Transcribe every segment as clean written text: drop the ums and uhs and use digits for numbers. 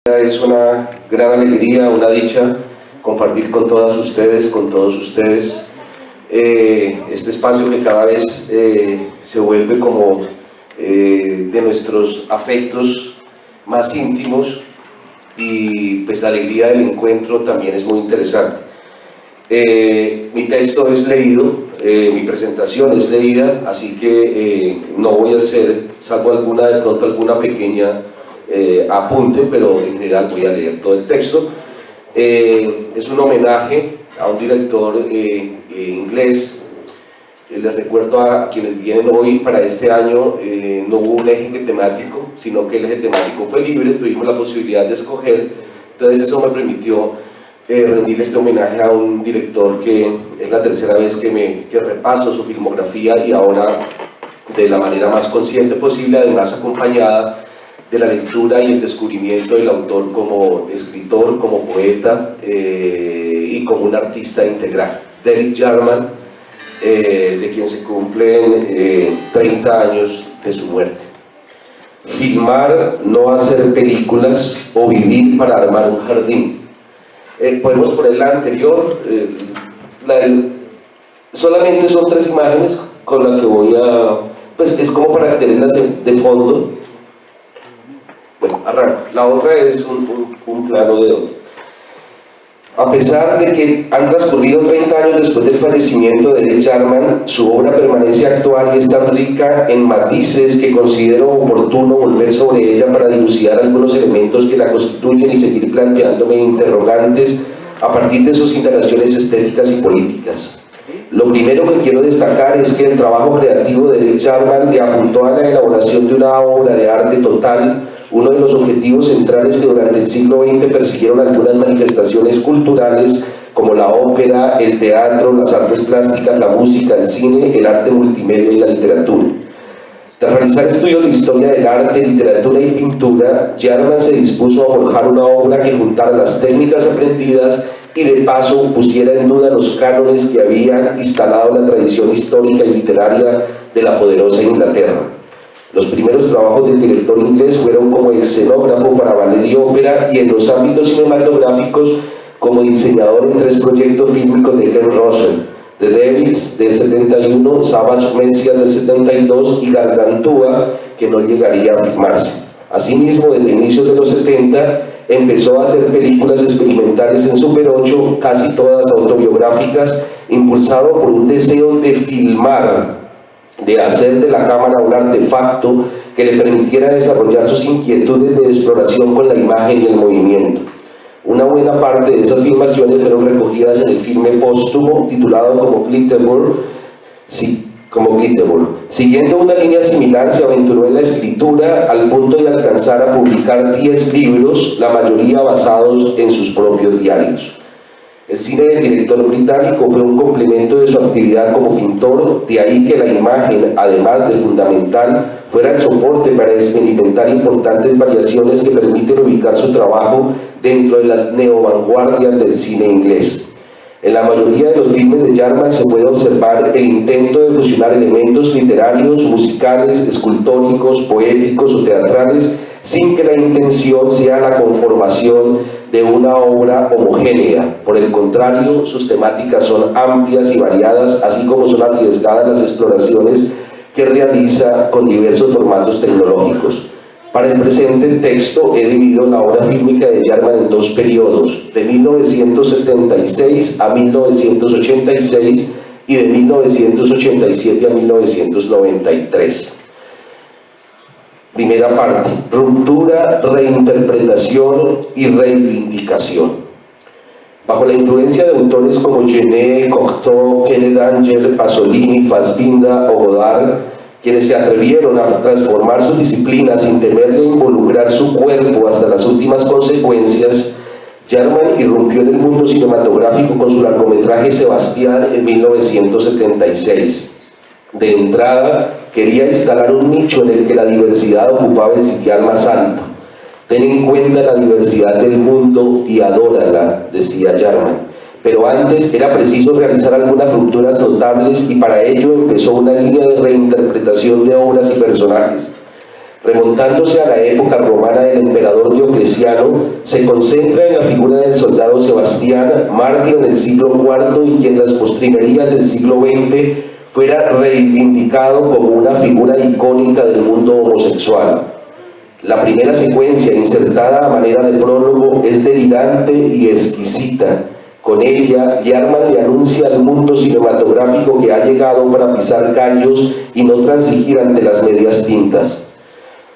Es una gran alegría, una dicha compartir con todas ustedes, con todos ustedes, este espacio que cada vez se vuelve como de nuestros afectos más íntimos, y pues la alegría del encuentro también es muy interesante. Mi texto es leído, mi presentación es leída, así que no voy a hacer, salvo de pronto alguna pequeña apunte, pero en general voy a leer todo el texto. Es un homenaje a un director inglés. Les recuerdo a quienes vienen hoy, para este año no hubo un eje temático, sino que el eje temático fue libre, tuvimos la posibilidad de escoger. Entonces eso me permitió rendir este homenaje a un director que es la tercera vez que repaso su filmografía, y ahora de la manera más consciente posible, además acompañada de la lectura y el descubrimiento del autor como escritor, como poeta y como un artista integral. Derek Jarman, de quien se cumplen 30 años de su muerte. Filmar, no hacer películas, o vivir para armar un jardín. Podemos poner la anterior, solamente son 3 imágenes con las que voy a, pues es como para tenerlas de fondo. Bueno, arranco. La otra es un plano de hoy. A pesar de que han transcurrido 30 años después del fallecimiento de Derek Jarman, su obra permanece actual y es tan rica en matices que considero oportuno volver sobre ella para dilucidar algunos elementos que la constituyen y seguir planteándome interrogantes a partir de sus indagaciones estéticas y políticas. Lo primero que quiero destacar es que el trabajo creativo de Derek Jarman le apuntó a la elaboración de una obra de arte total, uno de los objetivos centrales que durante el siglo XX persiguieron algunas manifestaciones culturales como la ópera, el teatro, las artes plásticas, la música, el cine, el arte multimedia y la literatura. Tras realizar estudios de historia del arte, literatura y pintura, Jarman se dispuso a forjar una obra que juntara las técnicas aprendidas y de paso pusiera en duda los cánones que habían instalado la tradición histórica y literaria de la poderosa Inglaterra. Los primeros trabajos del director inglés fueron como escenógrafo para ballet y ópera, y en los ámbitos cinematográficos como diseñador en 3 proyectos fílmicos de Ken Russell: The Devils del 71, Savage Messiah del 72 y Gargantúa, que no llegaría a filmarse. Asimismo, desde inicios de los 70 empezó a hacer películas experimentales en Super 8, casi todas autobiográficas, impulsado por un deseo de filmar, de hacer de la cámara un artefacto que le permitiera desarrollar sus inquietudes de exploración con la imagen y el movimiento. Una buena parte de esas filmaciones fueron recogidas en el filme póstumo titulado como Glitterburg. Siguiendo una línea similar, se aventuró en la escritura al punto de alcanzar a publicar 10 libros, la mayoría basados en sus propios diarios. El cine del director británico fue un complemento de su actividad como pintor, de ahí que la imagen, además de fundamental, fuera el soporte para experimentar importantes variaciones que permiten ubicar su trabajo dentro de las neovanguardias del cine inglés. En la mayoría de los filmes de Jarman se puede observar el intento de fusionar elementos literarios, musicales, escultóricos, poéticos o teatrales, sin que la intención sea la conformación de una obra homogénea. Por el contrario, sus temáticas son amplias y variadas, así como son arriesgadas las exploraciones que realiza con diversos formatos tecnológicos. Para el presente texto he dividido la obra fílmica de Jarman en 2 periodos, de 1976 a 1986 y de 1987 a 1993. Primera parte: ruptura, reinterpretación y reivindicación. Bajo la influencia de autores como Genet, Cocteau, Kenneth Anger, Pasolini, Fassbinder o Godard, quienes se atrevieron a transformar sus disciplinas sin temer de involucrar su cuerpo hasta las últimas consecuencias, Jarman irrumpió en el mundo cinematográfico con su largometraje Sebastián en 1976. De entrada, quería instalar un nicho en el que la diversidad ocupaba el sitial más alto. Ten en cuenta la diversidad del mundo y adórala, decía Jarman. Pero antes era preciso realizar algunas rupturas notables, y para ello empezó una línea de reinterpretación de obras y personajes. Remontándose a la época romana del emperador Diocleciano, se concentra en la figura del soldado Sebastián, mártir en el siglo IV y que en las postrimerías del siglo XX fuera reivindicado como una figura icónica del mundo homosexual. La primera secuencia, insertada a manera de prólogo, es delirante y exquisita. Con ella, Jarman le anuncia al mundo cinematográfico que ha llegado para pisar callos y no transigir ante las medias tintas.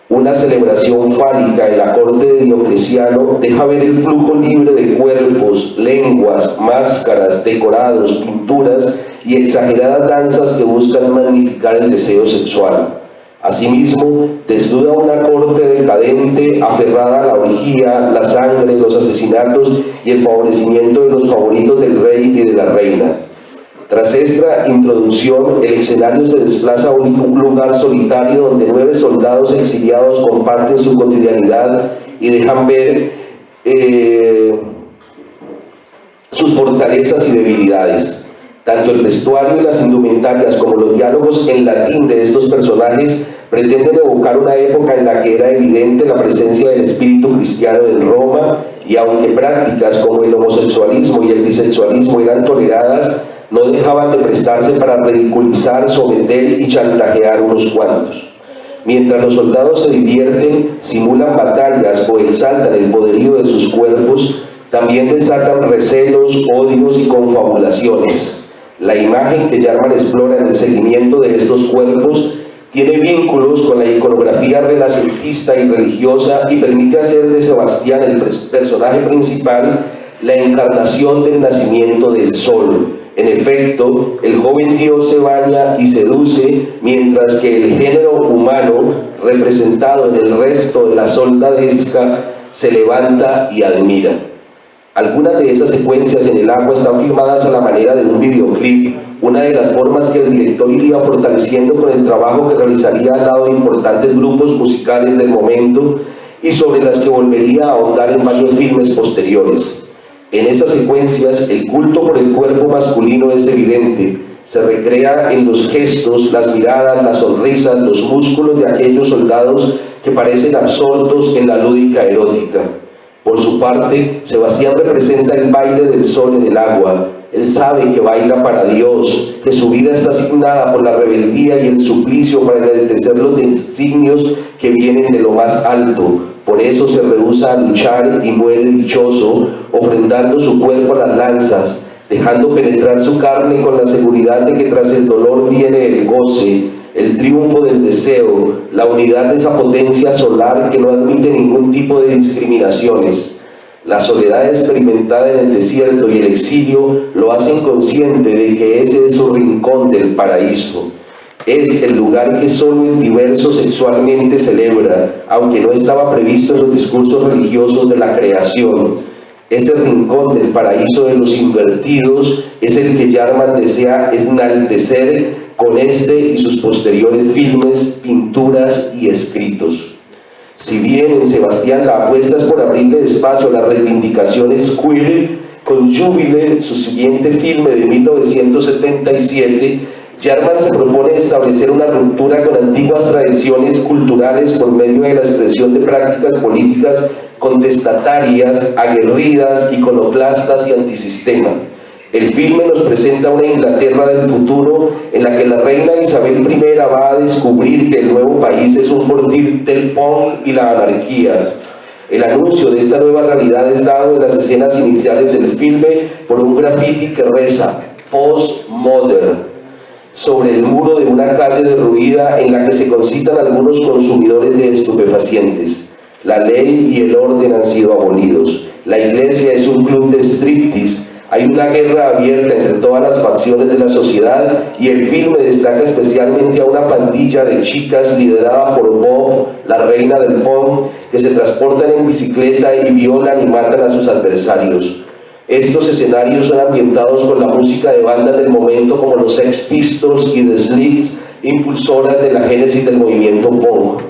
Una celebración fálica en la corte de Diocleciano deja ver el flujo libre de cuerpos, lenguas, máscaras, decorados, pinturas y exageradas danzas que buscan magnificar el deseo sexual. Asimismo, desnuda una corte decadente aferrada a la orgía, la sangre, los asesinatos y el favorecimiento de los favoritos del rey y de la reina. Tras esta introducción, el escenario se desplaza a un lugar solitario donde 9 soldados exiliados comparten su cotidianidad y dejan ver sus fortalezas y debilidades. Tanto el vestuario y las indumentarias como los diálogos en latín de estos personajes pretenden evocar una época en la que era evidente la presencia del espíritu cristiano en Roma, y aunque prácticas como el homosexualismo y el bisexualismo eran toleradas, no dejaban de prestarse para ridiculizar, someter y chantajear unos cuantos. Mientras los soldados se divierten, simulan batallas o exaltan el poderío de sus cuerpos, también desatan recelos, odios y confabulaciones. La imagen que Jarman explora en el seguimiento de estos cuerpos tiene vínculos con la iconografía renacentista y religiosa y permite hacer de Sebastián, el personaje principal, la encarnación del nacimiento del sol. En efecto, el joven dios se baña y seduce, mientras que el género humano, representado en el resto de la soldadesca, se levanta y admira. Algunas de esas secuencias en el agua están filmadas a la manera de un videoclip, una de las formas que el director iría fortaleciendo con el trabajo que realizaría al lado de importantes grupos musicales del momento y sobre las que volvería a ahondar en varios filmes posteriores. En esas secuencias, el culto por el cuerpo masculino es evidente. Se recrea en los gestos, las miradas, las sonrisas, los músculos de aquellos soldados que parecen absortos en la lúdica erótica. Por su parte, Sebastián representa el baile del sol en el agua. Él sabe que baila para Dios, que su vida está asignada por la rebeldía y el suplicio para enaltecer los designios que vienen de lo más alto. Por eso se rehúsa a luchar y muere dichoso, ofrendando su cuerpo a las lanzas, dejando penetrar su carne con la seguridad de que tras el dolor viene el goce, el triunfo del deseo, la unidad de esa potencia solar que no admite ningún tipo de discriminaciones. La soledad experimentada en el desierto y el exilio lo hacen consciente de que ese es su rincón del paraíso. Es el lugar que solo el diverso sexualmente celebra, aunque no estaba previsto en los discursos religiosos de la creación. Ese rincón del paraíso de los invertidos es el que Jarman desea enaltecer con este y sus posteriores filmes, pinturas y escritos. Si bien en Sebastián la apuesta es por abrirle espacio a las reivindicaciones queer, con Júbile, su siguiente filme de 1977, Jarman se propone establecer una ruptura con antiguas tradiciones culturales por medio de la expresión de prácticas políticas contestatarias, aguerridas, iconoclastas y antisistema. El filme nos presenta una Inglaterra del futuro en la que la reina Isabel I va a descubrir que el nuevo país es un fortín del punk y la anarquía. El anuncio de esta nueva realidad es dado en las escenas iniciales del filme por un graffiti que reza "Postmodern" sobre el muro de una calle derruida en la que se concitan algunos consumidores de estupefacientes. La ley y el orden han sido abolidos. La iglesia es un club de striptease. Hay una guerra abierta entre todas las facciones de la sociedad y el filme destaca especialmente a una pandilla de chicas liderada por Bob, la reina del punk, que se transportan en bicicleta y violan y matan a sus adversarios. Estos escenarios son ambientados con la música de bandas del momento como los Sex Pistols y The Slits, impulsoras de la génesis del movimiento punk.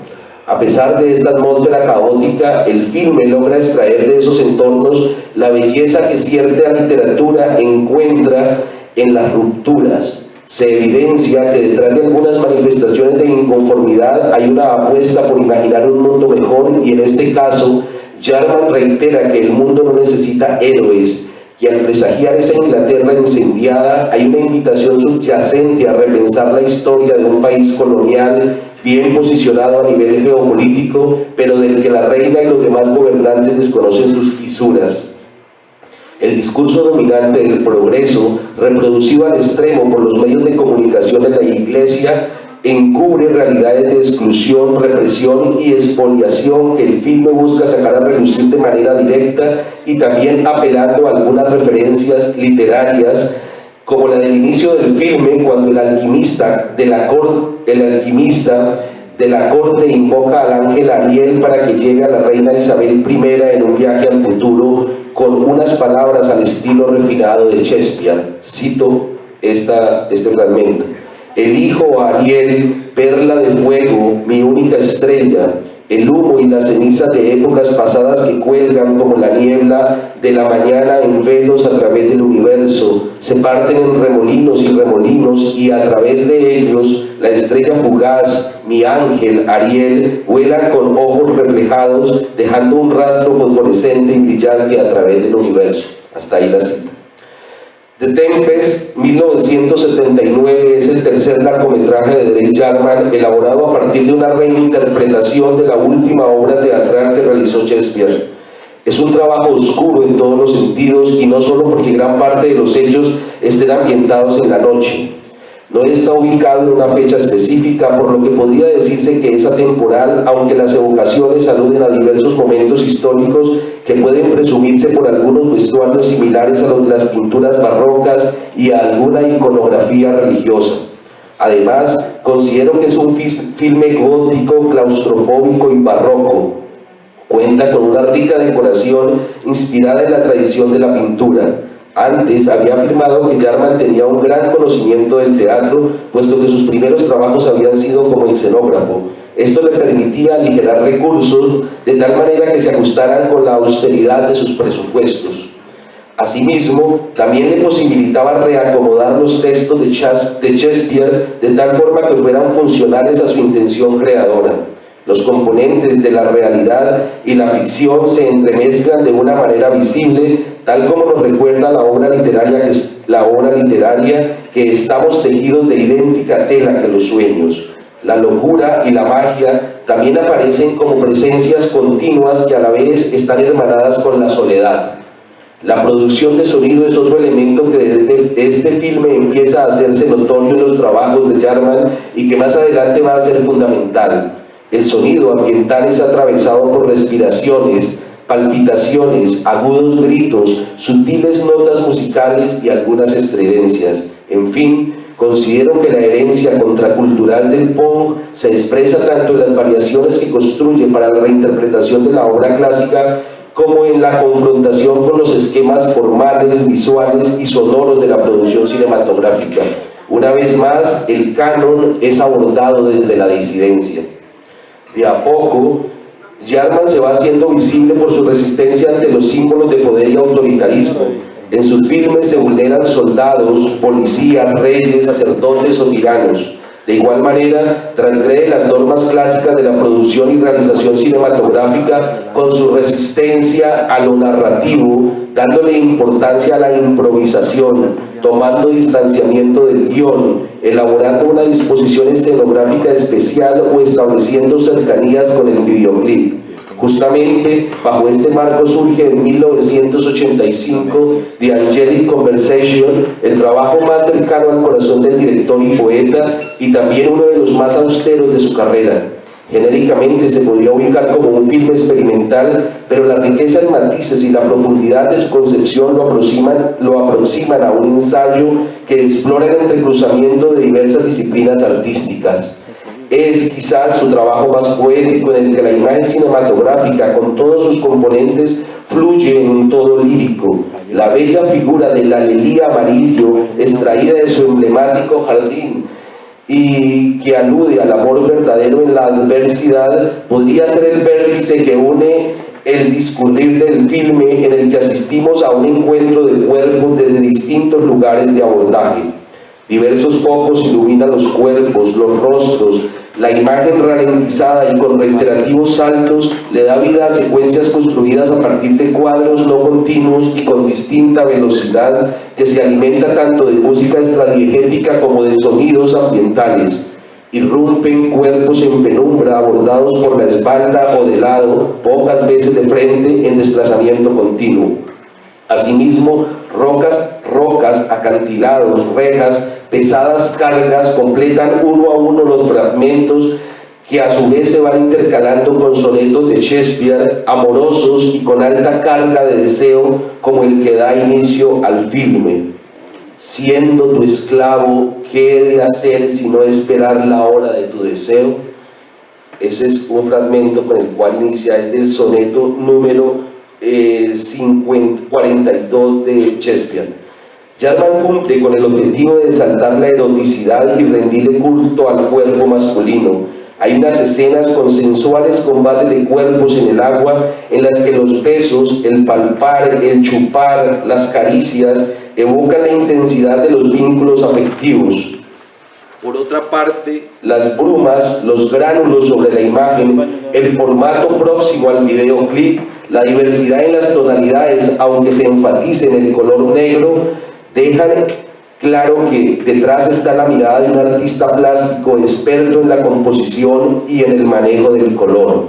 A pesar de esta atmósfera caótica, el filme logra extraer de esos entornos la belleza que cierta literatura encuentra en las rupturas. Se evidencia que detrás de algunas manifestaciones de inconformidad hay una apuesta por imaginar un mundo mejor, y en este caso Jarman reitera que el mundo no necesita héroes, y al presagiar esa Inglaterra incendiada hay una invitación subyacente a repensar la historia de un país colonial bien posicionado a nivel geopolítico, pero del que la reina y los demás gobernantes desconocen sus fisuras. El discurso dominante del progreso, reproducido al extremo por los medios de comunicación de la Iglesia, encubre realidades de exclusión, represión y expoliación que el filme busca sacar a relucir de manera directa, y también apelando a algunas referencias literarias, como la del inicio del filme, cuando el alquimista de la corte invoca al ángel Ariel para que lleve a la reina Isabel I en un viaje al futuro con unas palabras al estilo refinado de Shakespeare. Cito este fragmento: elijo a Ariel, perla de fuego, mi única estrella. El humo y las cenizas de épocas pasadas que cuelgan como la niebla de la mañana en velos a través del universo, se parten en remolinos y remolinos, y a través de ellos la estrella fugaz, mi ángel Ariel, vuela con ojos reflejados, dejando un rastro fosforescente y brillante a través del universo. Hasta ahí la cita. The Tempest, 1979, es el tercer largometraje de Derek Jarman, elaborado a partir de una reinterpretación de la última obra teatral que realizó Shakespeare. Es un trabajo oscuro en todos los sentidos, y no solo porque gran parte de los hechos estén ambientados en la noche. No está ubicado en una fecha específica, por lo que podría decirse que es atemporal, aunque las evocaciones aluden a diversos momentos históricos que pueden presumirse por algunos vestuarios similares a los de las pinturas barrocas y a alguna iconografía religiosa. Además, considero que es un filme gótico, claustrofóbico y barroco. Cuenta con una rica decoración inspirada en la tradición de la pintura. Antes había afirmado que Jarman tenía un gran conocimiento del teatro, puesto que sus primeros trabajos habían sido como escenógrafo. Esto le permitía aligerar recursos de tal manera que se ajustaran con la austeridad de sus presupuestos. Asimismo, también le posibilitaba reacomodar los textos de Shakespeare de tal forma que fueran funcionales a su intención creadora. Los componentes de la realidad y la ficción se entremezclan de una manera visible, tal como nos recuerda la obra literaria que estamos tejidos de idéntica tela que los sueños. La locura y la magia también aparecen como presencias continuas que a la vez están hermanadas con la soledad. La producción de sonido es otro elemento que desde este filme empieza a hacerse notorio en los trabajos de Jarman y que más adelante va a ser fundamental. El sonido ambiental es atravesado por respiraciones, palpitaciones, agudos gritos, sutiles notas musicales y algunas estridencias. En fin, considero que la herencia contracultural del punk se expresa tanto en las variaciones que construye para la reinterpretación de la obra clásica, como en la confrontación con los esquemas formales, visuales y sonoros de la producción cinematográfica. Una vez más, el canon es abordado desde la disidencia. De a poco, Jarman se va haciendo visible por su resistencia ante los símbolos de poder y autoritarismo. En sus filmes se vulneran soldados, policías, reyes, sacerdotes o tiranos. De igual manera, transgrede las normas clásicas de la producción y realización cinematográfica con su resistencia a lo narrativo, dándole importancia a la improvisación, tomando distanciamiento del guión, elaborando una disposición escenográfica especial o estableciendo cercanías con el videoclip. Justamente bajo este marco surge en 1985 The Angelic Conversation, el trabajo más cercano al corazón del director y poeta, y también uno de los más austeros de su carrera. Genéricamente se podría ubicar como un filme experimental, pero la riqueza en matices y la profundidad de su concepción lo aproximan a un ensayo que explora el entrecruzamiento de diversas disciplinas artísticas. Es quizás su trabajo más poético, en el que la imagen cinematográfica con todos sus componentes fluye en un todo lírico. La bella figura del alelí amarillo, extraída de su emblemático jardín y que alude al amor verdadero en la adversidad, podría ser el vértice que une el discurrir del filme, en el que asistimos a un encuentro de cuerpos desde distintos lugares de abordaje. Diversos focos iluminan los cuerpos, los rostros, la imagen ralentizada y con reiterativos saltos le da vida a secuencias construidas a partir de cuadros no continuos y con distinta velocidad que se alimenta tanto de música extradiegética como de sonidos ambientales. Irrumpen cuerpos en penumbra abordados por la espalda o de lado, pocas veces de frente en desplazamiento continuo. Asimismo, rocas, acantilados, rejas, pesadas cargas completan uno a uno los fragmentos que a su vez se van intercalando con sonetos de Shakespeare amorosos y con alta carga de deseo como el que da inicio al filme. Siendo tu esclavo, ¿qué he de hacer sino esperar la hora de tu deseo? Ese es un fragmento con el cual inicia el del soneto número 42 de Shakespeare. Jarman cumple con el objetivo de exaltar la eroticidad y rendirle culto al cuerpo masculino. Hay unas escenas con sensuales combates de cuerpos en el agua en las que los besos, el palpar, el chupar, las caricias evocan la intensidad de los vínculos afectivos. Por otra parte, las brumas, los gránulos sobre la imagen, el formato próximo al videoclip, la diversidad en las tonalidades, aunque se enfatice en el color negro, dejan claro que detrás está la mirada de un artista plástico experto en la composición y en el manejo del color.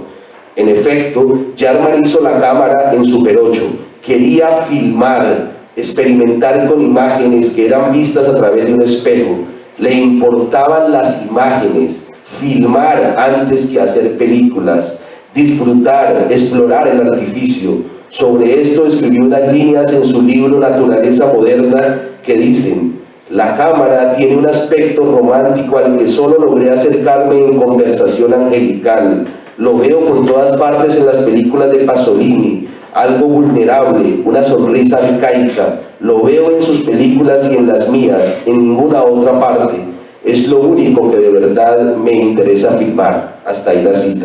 En efecto, Jarman hizo la cámara en Super 8. Quería filmar, experimentar con imágenes que eran vistas a través de un espejo. Le importaban las imágenes, filmar antes que hacer películas, disfrutar, explorar el artificio. Sobre esto escribió unas líneas en su libro Naturaleza Moderna que dicen: la cámara tiene un aspecto romántico al que solo logré acercarme en conversación angelical. Lo veo por todas partes en las películas de Pasolini, algo vulnerable, una sonrisa arcaica. Lo veo en sus películas y en las mías, en ninguna otra parte. Es lo único que de verdad me interesa filmar. Hasta ahí la cita.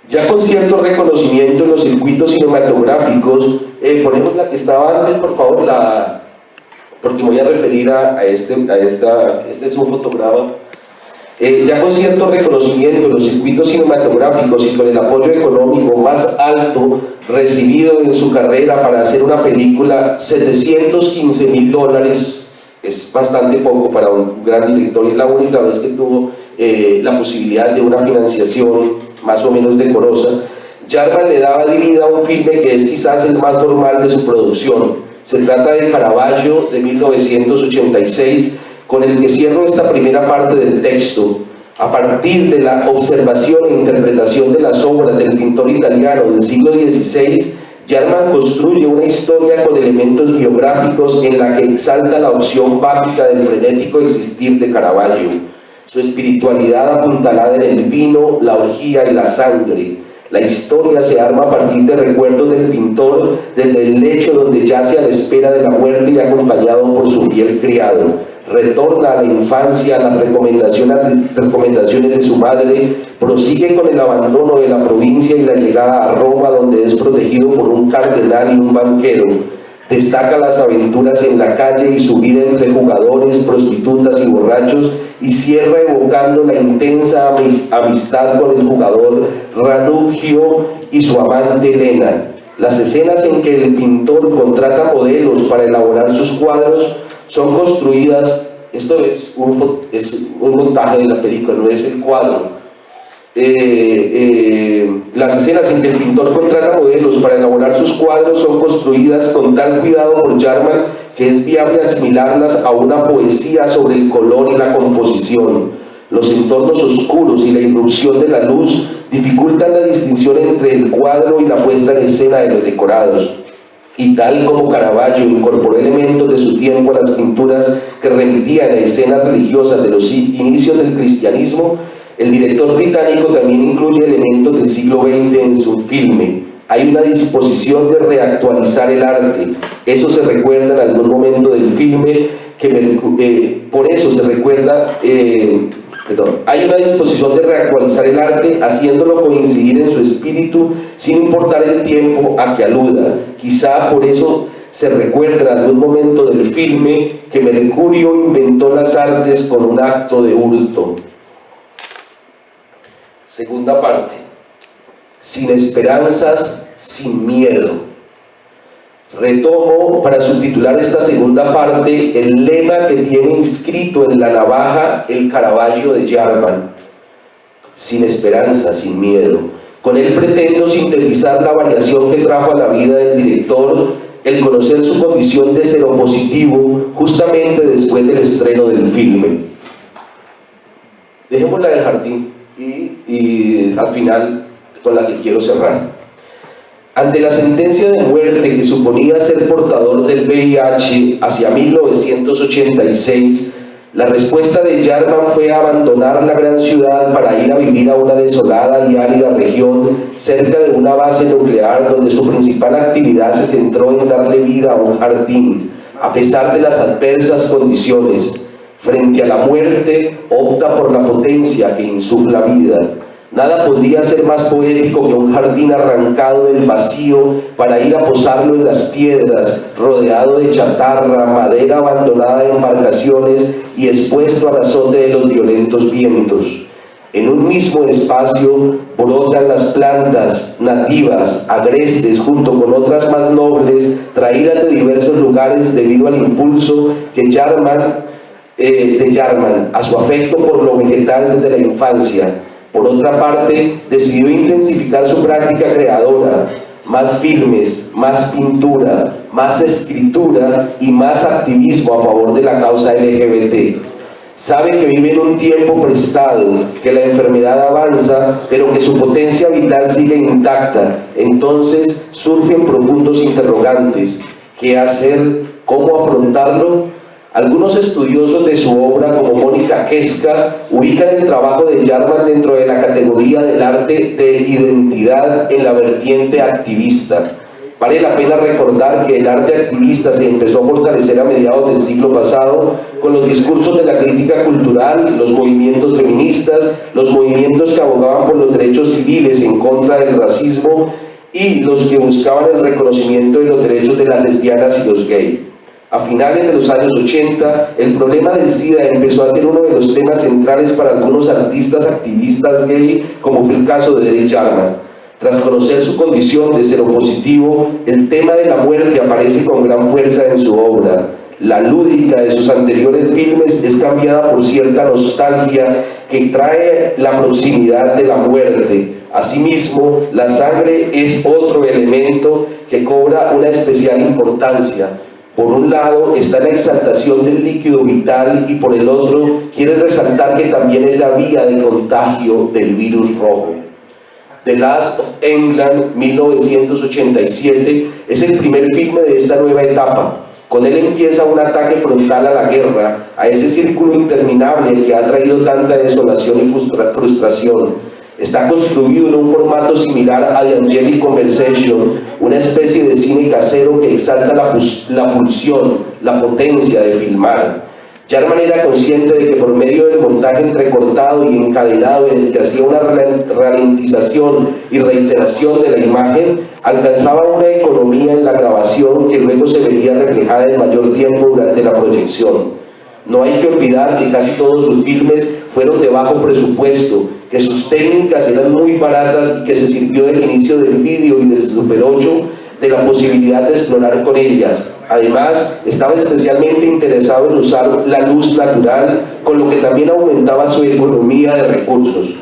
Ya con cierto reconocimiento en los circuitos cinematográficos, ponemos la que estaba antes, por favor, porque me voy a referir a este es un fotograma. Ya con cierto reconocimiento en los circuitos cinematográficos y con el apoyo económico más alto recibido en su carrera para hacer una película, $715,000, es bastante poco para un gran director, y es la única vez que tuvo la posibilidad de una financiación más o menos decorosa. Jarman le daba vida a un filme que es quizás el más formal de su producción. Se trata de Caravaggio, de 1986, con el que cierro esta primera parte del texto. A partir de la observación e interpretación de las obras del pintor italiano del siglo XVI, Jarman construye una historia con elementos biográficos en la que exalta la opción básica del frenético existir de Caravaggio, su espiritualidad apuntalada en el vino, la orgía y la sangre. La historia se arma a partir de recuerdos del pintor desde el lecho donde yace a la espera de la muerte y acompañado por su fiel criado. Retorna a la infancia, a las recomendaciones de su madre, prosigue con el abandono de la provincia y la llegada a Roma, donde es protegido por un cardenal y un banquero. Destaca las aventuras en la calle y su vida entre jugadores, prostitutas y borrachos, y cierra evocando la intensa amistad con el jugador Ranugio y su amante Elena. Las escenas en que el pintor contrata modelos para elaborar sus cuadros son construidas, esto es un montaje de la película, no es el cuadro. Las escenas en que el pintor contrata modelos para elaborar sus cuadros son construidas con tal cuidado por Jarman que es viable asimilarlas a una poesía sobre el color y la composición. Los entornos oscuros y la irrupción de la luz dificultan la distinción entre el cuadro y la puesta en escena de los decorados. Y tal como Caravaggio incorporó elementos de su tiempo a las pinturas que remitían a escenas religiosas de los inicios del cristianismo, el director británico también incluye elementos del siglo XX en su filme. Hay una disposición de reactualizar el arte. Eso se recuerda en algún momento del filme, por eso se recuerda... Hay una disposición de reactualizar el arte, haciéndolo coincidir en su espíritu, sin importar el tiempo a que aluda. Quizá por eso se recuerda en algún momento del filme que Mercurio inventó las artes con un acto de hurto. Segunda parte, sin esperanzas, sin miedo. Retomo para subtitular esta segunda parte el lema que tiene inscrito en la navaja el Caravaggio de Jarman: sin esperanza, sin miedo. Con él pretendo sintetizar la variación que trajo a la vida del director el conocer su condición de seropositivo justamente después del estreno del filme. Dejémosla del jardín y al final con la que quiero cerrar. Ante la sentencia de muerte que suponía ser portador del VIH hacia 1986, la respuesta de Jarman fue abandonar la gran ciudad para ir a vivir a una desolada y árida región cerca de una base nuclear donde su principal actividad se centró en darle vida a un jardín, a pesar de las adversas condiciones. Frente a la muerte, opta por la potencia que insufla vida. Nada podría ser más poético que un jardín arrancado del vacío para ir a posarlo en las piedras, rodeado de chatarra, madera abandonada de embarcaciones y expuesto al azote de los violentos vientos. En un mismo espacio brotan las plantas nativas, agrestes, junto con otras más nobles, traídas de diversos lugares debido al impulso que de Jarman a su afecto por lo vegetal desde la infancia. Por otra parte, decidió intensificar su práctica creadora, más filmes, más pintura, más escritura y más activismo a favor de la causa LGBT. Sabe que vive en un tiempo prestado, que la enfermedad avanza, pero que su potencia vital sigue intacta. Entonces surgen profundos interrogantes. ¿Qué hacer? ¿Cómo afrontarlo? Algunos estudiosos de su obra, como Mónica Keska, ubican el trabajo de Jarman dentro de la categoría del arte de identidad en la vertiente activista. Vale la pena recordar que el arte activista se empezó a fortalecer a mediados del siglo pasado con los discursos de la crítica cultural, los movimientos feministas, los movimientos que abogaban por los derechos civiles en contra del racismo y los que buscaban el reconocimiento de los derechos de las lesbianas y los gays. A finales de los años 80, el problema del SIDA empezó a ser uno de los temas centrales para algunos artistas activistas gay, como fue el caso de Derek Jarman. Tras conocer su condición de seropositivo, el tema de la muerte aparece con gran fuerza en su obra. La lúdica de sus anteriores filmes es cambiada por cierta nostalgia que trae la proximidad de la muerte. Asimismo, la sangre es otro elemento que cobra una especial importancia. Por un lado está la exaltación del líquido vital y por el otro quiere resaltar que también es la vía de contagio del virus rojo. The Last of England, 1987, es el primer filme de esta nueva etapa. Con él empieza un ataque frontal a la guerra, a ese círculo interminable que ha traído tanta desolación y frustración. Está construido en un formato similar a The Angelic Conversation, una especie de cine casero que exalta la pulsión, la potencia de filmar. Jarman era consciente de que por medio del montaje entrecortado y encadenado en el que hacía una ralentización y reiteración de la imagen, alcanzaba una economía en la grabación que luego se vería reflejada en mayor tiempo durante la proyección. No hay que olvidar que casi todos sus filmes fueron de bajo presupuesto, que sus técnicas eran muy baratas y que se sirvió del inicio del vídeo y del Super 8 de la posibilidad de explorar con ellas. Además, estaba especialmente interesado en usar la luz natural, con lo que también aumentaba su economía de recursos.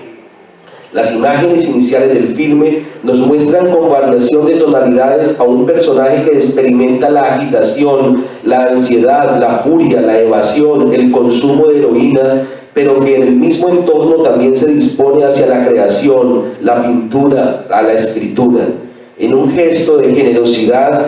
Las imágenes iniciales del filme nos muestran con variación de tonalidades a un personaje que experimenta la agitación, la ansiedad, la furia, la evasión, el consumo de heroína, pero que en el mismo entorno también se dispone hacia la creación, la pintura, a la escritura. En un gesto de generosidad,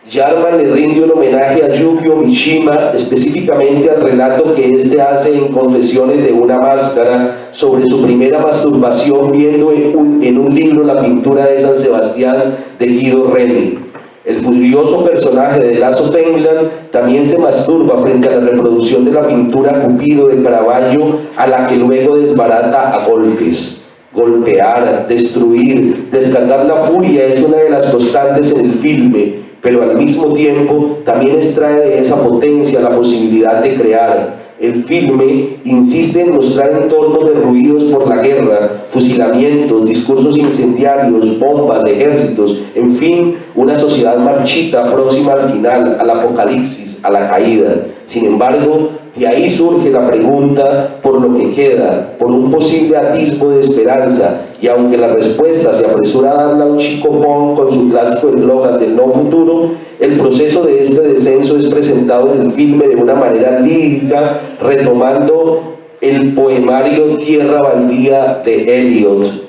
Jarman le rinde un homenaje a Yukio Mishima, específicamente al relato que éste hace en Confesiones de una máscara sobre su primera masturbación viendo en un libro la pintura de San Sebastián de Guido Reni. El furioso personaje de Last of England también se masturba frente a la reproducción de la pintura Cupido de Caravaggio, a la que luego desbarata a golpes. Golpear, destruir, descargar la furia es una de las constantes en el filme, pero al mismo tiempo también extrae de esa potencia la posibilidad de crear. El filme insiste en mostrar entornos derruidos por la guerra, fusilamientos, discursos incendiarios, bombas, ejércitos, en fin, una sociedad marchita próxima al final, al apocalipsis, a la caída. Sin embargo, de ahí surge la pregunta por lo que queda, por un posible atisbo de esperanza, y aunque la respuesta se apresura a darla a un chico punk con su clásico eslogan del no futuro, el proceso de este descenso es presentado en el filme de una manera lírica, retomando el poemario Tierra Baldía de Eliot.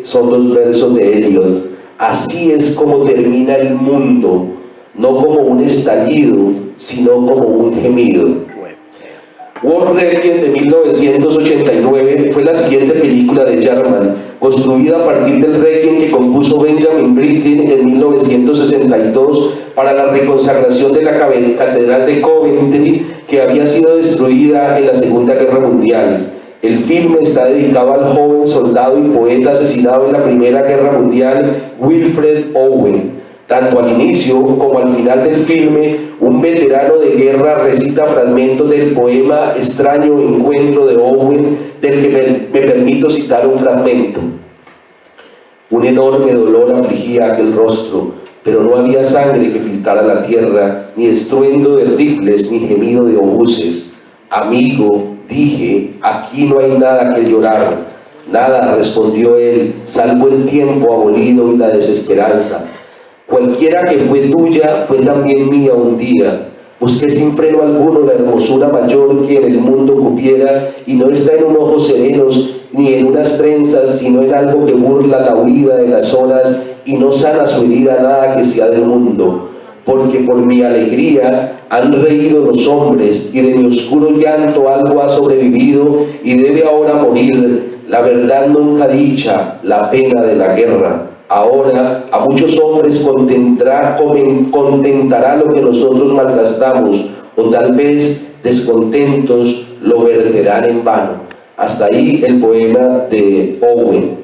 Son los versos de Eliot. Así es como termina el mundo, no como un estallido, sino como un gemido. War Requiem de 1989 fue la siguiente película de Jarman, construida a partir del Requiem que compuso Benjamin Britten en 1962 para la reconsagración de la Catedral de Coventry, que había sido destruida en la Segunda Guerra Mundial. El filme está dedicado al joven soldado y poeta asesinado en la Primera Guerra Mundial, Wilfred Owen. Tanto al inicio como al final del filme, un veterano de guerra recita fragmentos del poema Extraño Encuentro de Owen, del que me permito citar un fragmento. Un enorme dolor afligía aquel rostro, pero no había sangre que filtrara la tierra, ni estruendo de rifles, ni gemido de obuses. Amigo, dije, aquí no hay nada que llorar. Nada, respondió él, salvo el tiempo abolido y la desesperanza. Cualquiera que fue tuya fue también mía un día. Busqué sin freno alguno la hermosura mayor que en el mundo cupiera, y no está en un ojos serenos ni en unas trenzas, sino en algo que burla la huida de las horas y no sana su herida nada que sea del mundo. Porque por mi alegría han reído los hombres, y de mi oscuro llanto algo ha sobrevivido y debe ahora morir, la verdad nunca dicha, la pena de la guerra. Ahora a muchos hombres contentará lo que nosotros malgastamos, o tal vez descontentos lo verterán en vano. Hasta ahí el poema de Owen.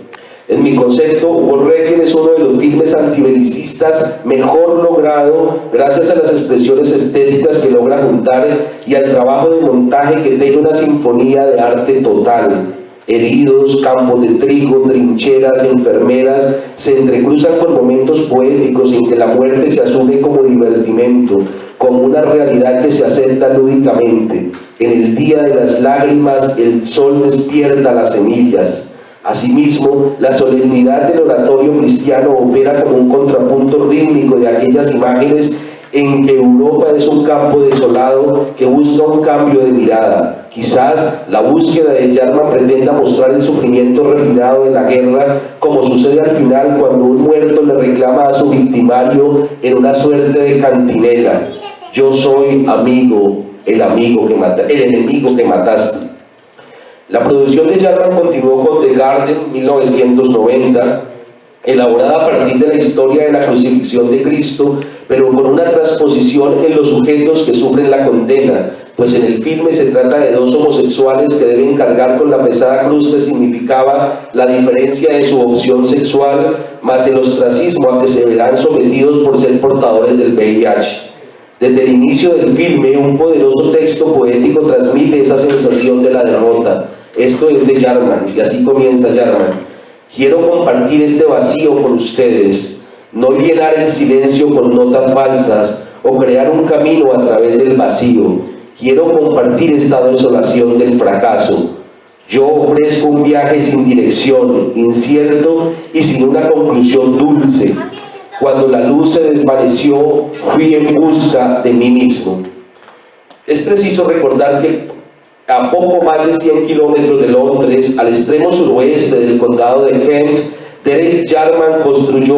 En mi concepto, War Requiem es uno de los filmes antibelicistas mejor logrado gracias a las expresiones estéticas que logra juntar y al trabajo de montaje que tiene una sinfonía de arte total. Heridos, campos de trigo, trincheras, enfermeras se entrecruzan con momentos poéticos en que la muerte se asume como divertimento, como una realidad que se acepta lúdicamente. En el día de las lágrimas, el sol despierta las semillas. Asimismo, la solemnidad del oratorio cristiano opera como un contrapunto rítmico de aquellas imágenes en que Europa es un campo desolado que busca un cambio de mirada. Quizás la búsqueda de Jarman pretenda mostrar el sufrimiento refinado de la guerra, como sucede al final cuando un muerto le reclama a su victimario en una suerte de cantinela: yo soy amigo, el enemigo que mataste. La producción de Jarman continuó con The Garden 1990, elaborada a partir de la historia de la crucifixión de Cristo, pero con una transposición en los sujetos que sufren la condena, pues en el filme se trata de dos homosexuales que deben cargar con la pesada cruz que significaba la diferencia de su opción sexual, más el ostracismo a que se verán sometidos por ser portadores del VIH. Desde el inicio del filme, un poderoso texto poético transmite esa sensación de la derrota. Esto es de Jarman, y así comienza Jarman. Quiero compartir este vacío con ustedes, no llenar el silencio con notas falsas o crear un camino a través del vacío. Quiero compartir esta desolación del fracaso. Yo ofrezco un viaje sin dirección, incierto y sin una conclusión dulce. Cuando la luz se desvaneció, fui en busca de mí mismo. Es preciso recordar que a poco más de 100 kilómetros de Londres, al extremo suroeste del condado de Kent, Derek Jarman construyó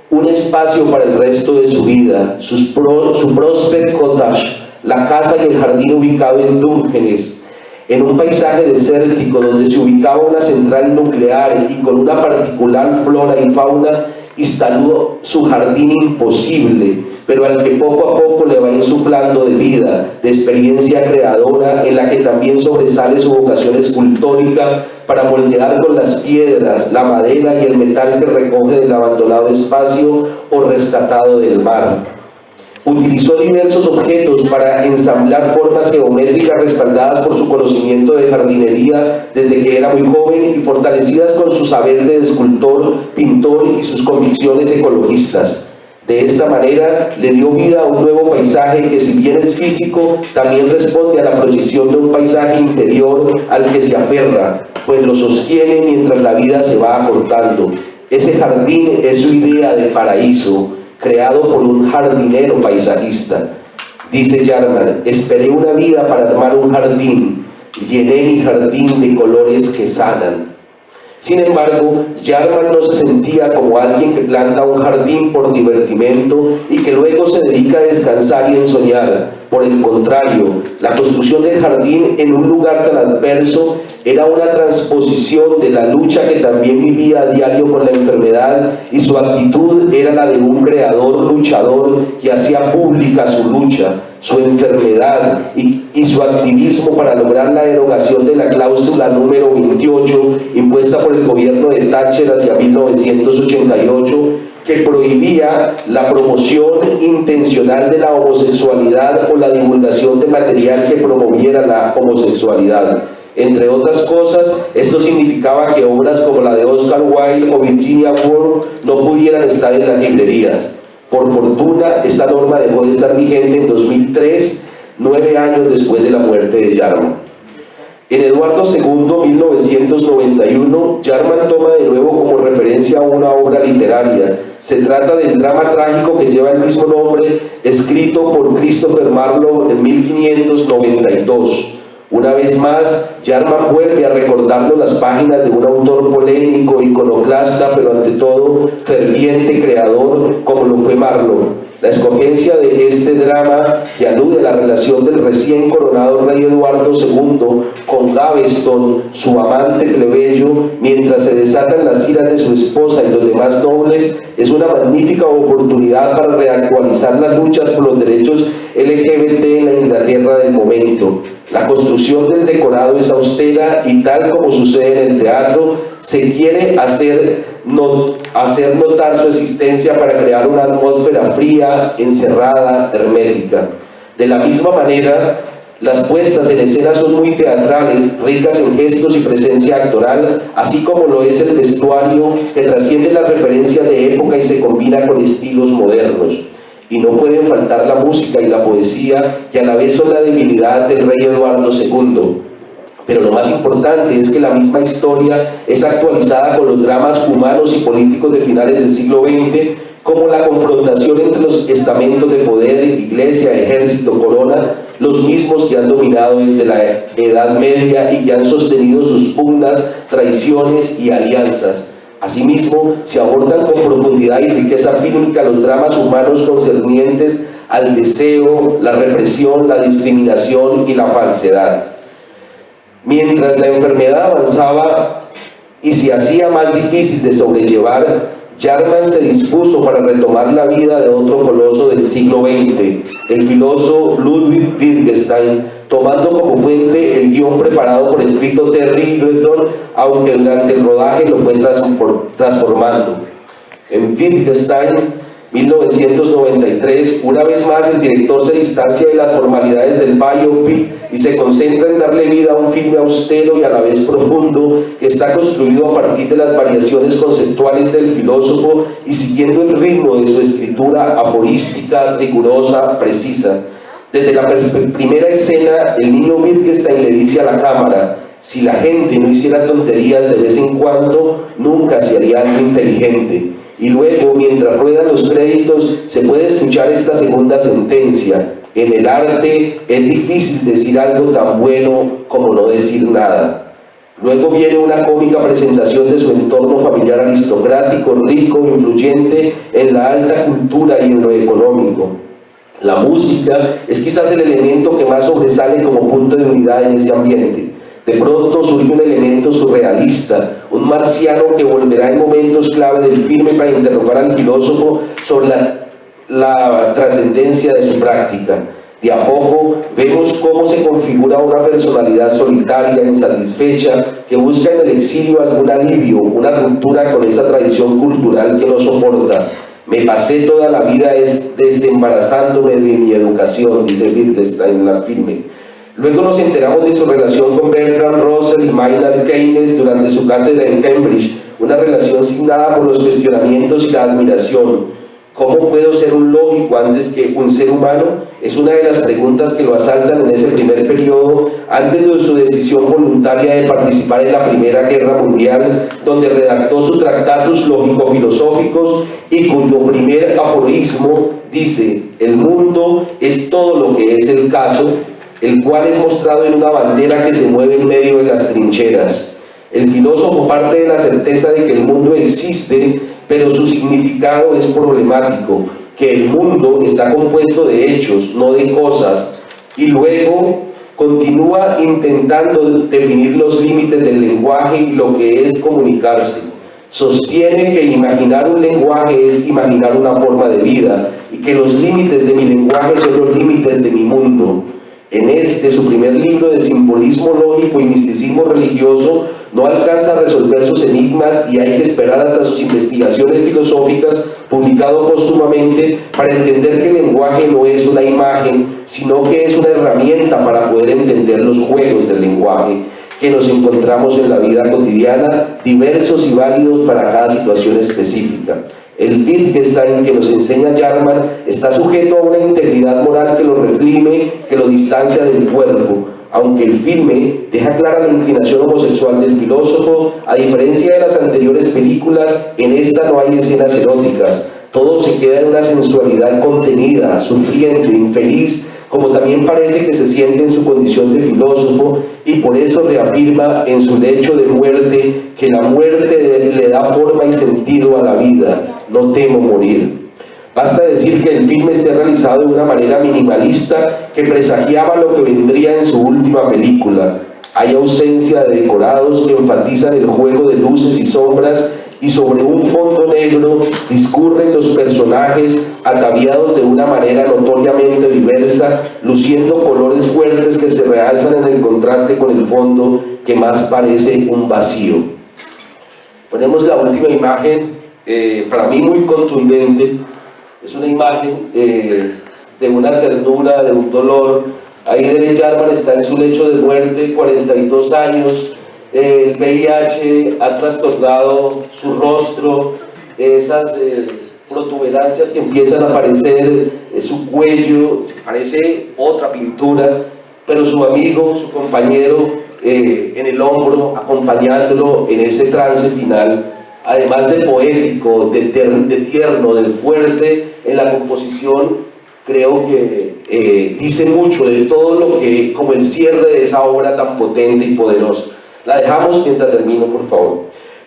un espacio para el resto de su vida, su Prospect Cottage, la casa y el jardín ubicado en Dungeness, en un paisaje desértico donde se ubicaba una central nuclear y con una particular flora y fauna, instaló su jardín imposible, pero al que poco a poco le va insuflando de vida, de experiencia creadora, en la que también sobresale su vocación escultórica para moldear con las piedras, la madera y el metal que recoge del abandonado espacio o rescatado del mar. Utilizó diversos objetos para ensamblar formas geométricas respaldadas por su conocimiento de jardinería desde que era muy joven y fortalecidas con su saber de escultor, pintor y sus convicciones ecologistas. De esta manera le dio vida a un nuevo paisaje que, si bien es físico, también responde a la proyección de un paisaje interior al que se aferra, pues lo sostiene mientras la vida se va acortando. Ese jardín es su idea de paraíso, creado por un jardinero paisajista. Dice Jarman: esperé una vida para armar un jardín, llené mi jardín de colores que sanan. Sin embargo, Jarman no se sentía como alguien que planta un jardín por divertimento y que luego se dedica a descansar y ensoñar. Por el contrario, la construcción del jardín en un lugar tan adverso era una transposición de la lucha que también vivía a diario con la enfermedad, y su actitud era la de un creador luchador que hacía pública su lucha, su enfermedad y su activismo para lograr la derogación de la cláusula número 28 impuesta por el gobierno de Thatcher hacia 1988, que prohibía la promoción intencional de la homosexualidad o la divulgación de material que promoviera la homosexualidad. Entre otras cosas, esto significaba que obras como la de Oscar Wilde o Virginia Woolf no pudieran estar en las librerías. Por fortuna, esta norma dejó de estar vigente en 2003, 9 años después de la muerte de Jarman. En Eduardo II, 1991, Jarman toma de nuevo como referencia una obra literaria. Se trata del drama trágico que lleva el mismo nombre, escrito por Christopher Marlowe en 1592. Una vez más, Jarman vuelve a recordarnos las páginas de un autor polémico, iconoclasta, pero ante todo ferviente creador, como lo fue Marlowe. La escogencia de este drama, que alude a la relación del recién coronado rey Eduardo II con Gaveston, su amante plebeyo, mientras se desatan las iras de su esposa y los demás nobles, es una magnífica oportunidad para reactualizar las luchas por los derechos LGBT en la Inglaterra del momento. La construcción del decorado es austera y, tal como sucede en el teatro, se quiere hacer notar su existencia para crear una atmósfera fría, encerrada, hermética. De la misma manera, las puestas en escena son muy teatrales, ricas en gestos y presencia actoral, así como lo es el vestuario, que trasciende las referencias de época y se combina con estilos modernos. Y no pueden faltar la música y la poesía, que a la vez son la debilidad del rey Eduardo II. Pero lo más importante es que la misma historia es actualizada con los dramas humanos y políticos de finales del siglo XX, como la confrontación entre los estamentos de poder, iglesia, ejército, corona, los mismos que han dominado desde la Edad Media y que han sostenido sus pugnas, traiciones y alianzas. Asimismo, se abordan con profundidad y riqueza fílmica los dramas humanos concernientes al deseo, la represión, la discriminación y la falsedad. Mientras la enfermedad avanzaba y se hacía más difícil de sobrellevar, Jarman se dispuso para retomar la vida de otro coloso del siglo XX, el filósofo Ludwig Wittgenstein, tomando como fuente el guión preparado por el escritor Terry Eagleton, aunque durante el rodaje lo fue transformando. En Wittgenstein, 1993, una vez más el director se distancia de las formalidades del biopic y se concentra en darle vida a un filme austero y a la vez profundo, que está construido a partir de las variaciones conceptuales del filósofo y siguiendo el ritmo de su escritura aforística, rigurosa, precisa. Desde la primera escena, el niño Wittgenstein le dice a la cámara: si la gente no hiciera tonterías de vez en cuando, nunca se haría algo inteligente. Y luego, mientras ruedan los créditos, se puede escuchar esta segunda sentencia: en el arte es difícil decir algo tan bueno como no decir nada. Luego viene una cómica presentación de su entorno familiar aristocrático, rico, influyente en la alta cultura y en lo económico. La música es quizás el elemento que más sobresale como punto de unidad en ese ambiente. De pronto surge un elemento surrealista, un marciano que volverá en momentos clave del filme para interrogar al filósofo sobre la trascendencia de su práctica. De a poco vemos cómo se configura una personalidad solitaria, insatisfecha, que busca en el exilio algún alivio, una ruptura con esa tradición cultural que no soporta. Me pasé toda la vida desembarazándome de mi educación, dice Wittgenstein en la filme. Luego nos enteramos de su relación con Bertrand Russell y Maynard Keynes durante su cátedra en Cambridge, una relación signada por los cuestionamientos y la admiración. ¿Cómo puedo ser un lógico antes que un ser humano? Es una de las preguntas que lo asaltan en ese primer periodo, antes de su decisión voluntaria de participar en la Primera Guerra Mundial, donde redactó sus tratatus lógico-filosóficos y cuyo primer aforismo dice: el mundo es todo lo que es el caso, el cual es mostrado en una bandera que se mueve en medio de las trincheras. El filósofo parte de la certeza de que el mundo existe, pero su significado es problemático, que el mundo está compuesto de hechos, no de cosas, y luego continúa intentando definir los límites del lenguaje y lo que es comunicarse. Sostiene que imaginar un lenguaje es imaginar una forma de vida, y que los límites de mi lenguaje son los límites de mi mundo. En su primer libro de simbolismo lógico y misticismo religioso, no alcanza a resolver sus enigmas y hay que esperar hasta sus investigaciones filosóficas, publicado póstumamente, para entender que el lenguaje no es una imagen, sino que es una herramienta para poder entender los juegos del lenguaje que nos encontramos en la vida cotidiana, diversos y válidos para cada situación específica. El Wittgenstein que nos enseña Jarman está sujeto a una integridad moral que lo reprime, que lo distancia del cuerpo. Aunque el filme deja clara la inclinación homosexual del filósofo, a diferencia de las anteriores películas, en esta no hay escenas eróticas. Todo se queda en una sensualidad contenida, sufriente, infeliz, como también parece que se siente en su condición de filósofo, y por eso reafirma en su lecho de muerte que la muerte le da forma y sentido a la vida. No temo morir. Basta decir que el filme esté realizado de una manera minimalista que presagiaba lo que vendría en su última película. Hay ausencia de decorados que enfatizan el juego de luces y sombras, y sobre un fondo negro discurren los personajes ataviados de una manera notoriamente diversa, luciendo colores fuertes que se realzan en el contraste con el fondo que más parece un vacío. Ponemos la última imagen, para mí muy contundente. Es una imagen de una ternura, de un dolor. Ahí Derek Jarman está en su lecho de muerte, 42 años. El VIH ha trastornado su rostro, esas protuberancias que empiezan a aparecer, su cuello, parece otra pintura, pero su amigo, su compañero en el hombro, acompañándolo en ese trance final, además de poético, de tierno, de fuerte en la composición, creo que dice mucho de todo lo que, como el cierre de esa obra tan potente y poderosa. La dejamos mientras termino, por favor.